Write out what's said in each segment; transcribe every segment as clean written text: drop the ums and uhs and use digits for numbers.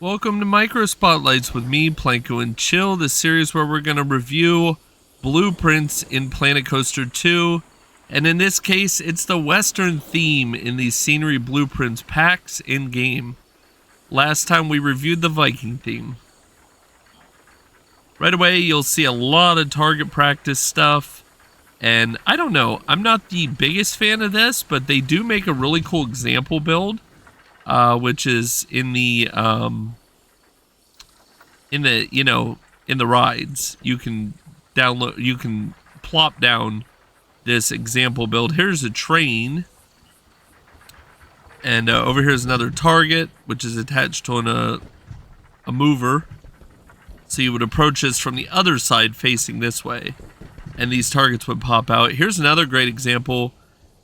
Welcome to Micro Spotlights with me, Planko and Chill, the series where we're going to review blueprints in Planet Coaster 2. And in this case, it's the Western theme in these scenery blueprints packs in-game. Last time we reviewed the Viking theme. Right away, you'll see a lot of target practice stuff. And I don't know, I'm not the biggest fan of this, but they do make a really cool example build. Which is in the rides. You can download, you can plop down this example build. Here's a train, and over here is another target, which is attached on a mover. So you would approach this from the other side, facing this way, and these targets would pop out. Here's another great example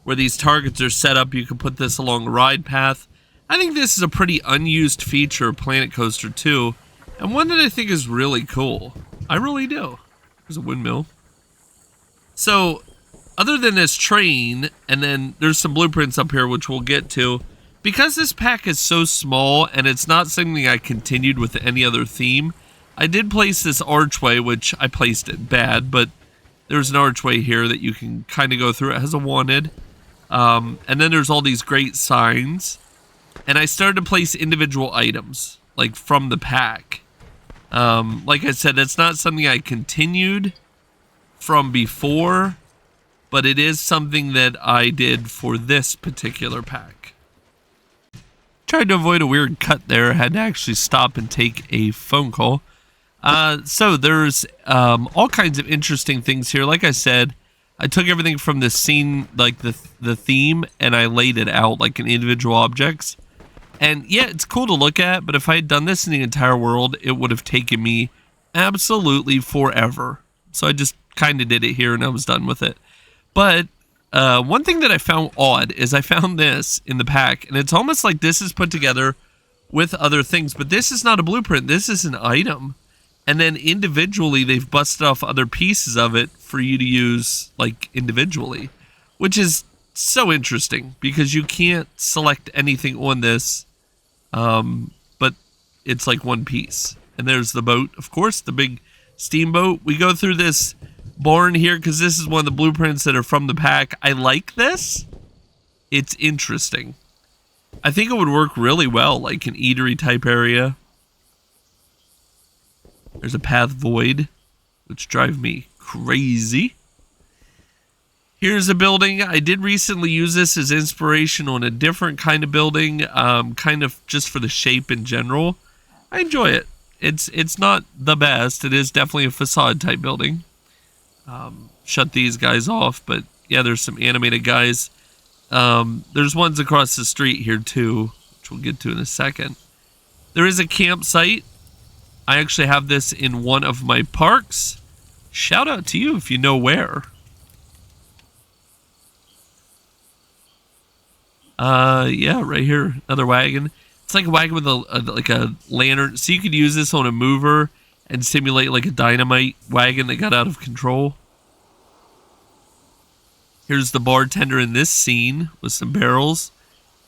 where these targets are set up. You can put this along a ride path. I think this is a pretty unused feature of Planet Coaster 2, and one that I think is really cool. I really do. There's a windmill. So, other than this train, and then there's some blueprints up here which we'll get to, because this pack is so small and it's not something I continued with any other theme, I did place this archway, which I placed it bad, but there's an archway here that you can kind of go through. It has a wanted. And then there's all these great signs. And I started to place individual items, like from the pack. Like I said, that's not something I continued from before, but it is something that I did for this particular pack. Tried to avoid a weird cut there. Had to actually stop and take a phone call. So there's all kinds of interesting things here. Like I said, I took everything from the scene, like the theme, and I laid it out like in individual objects. And yeah, it's cool to look at, but if I had done this in the entire world, it would have taken me absolutely forever. So I just kind of did it here and I was done with it. But one thing that I found odd is I found this in the pack, and it's almost like this is put together with other things, but this is not a blueprint. This is an item. And then individually, they've busted off other pieces of it for you to use like individually, which is so interesting because you can't select anything on this. But it's like one piece. And there's the boat, of course, the big steamboat. We go through this barn here because this is one of the blueprints that are from the pack. I like this. It's interesting. I think it would work really well, like an eatery type area. There's a path void, which drive me crazy. Here's a building. I did recently use this as inspiration on a different kind of building, kind of just for the shape in general. I enjoy it. It's not the best. It is definitely a facade type building. Shut these guys off, but yeah, there's some animated guys. There's ones across the street here too, which we'll get to in a second. There is a campsite. I actually have this in one of my parks. Shout out to you if you know where. Yeah, right here, another wagon. It's like a wagon with a lantern, so you could use this on a mover and simulate like a dynamite wagon that got out of control. Here's the bartender in this scene with some barrels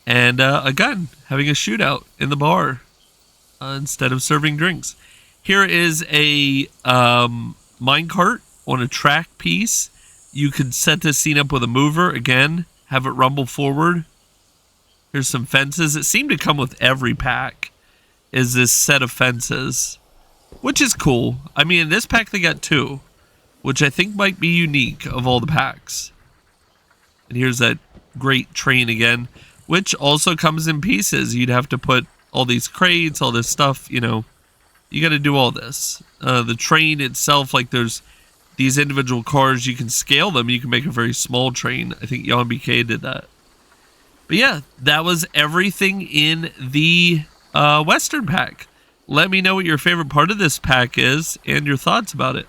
and a gun, having a shootout in the bar instead of serving drinks. Here is a minecart on a track piece. You could set this scene up with a mover, again, have it rumble forward. Here's some fences. It seemed to come with every pack, is this set of fences, which is cool. I mean, in this pack they got two, which I think might be unique of all the packs. And here's that great train again, which also comes in pieces. You'd have to put all these crates, all this stuff, you know. You got to do all this. The train itself, like there's these individual cars, you can scale them. You can make a very small train. I think Jan BK did that. But yeah, that was everything in the Western pack. Let me know what your favorite part of this pack is and your thoughts about it.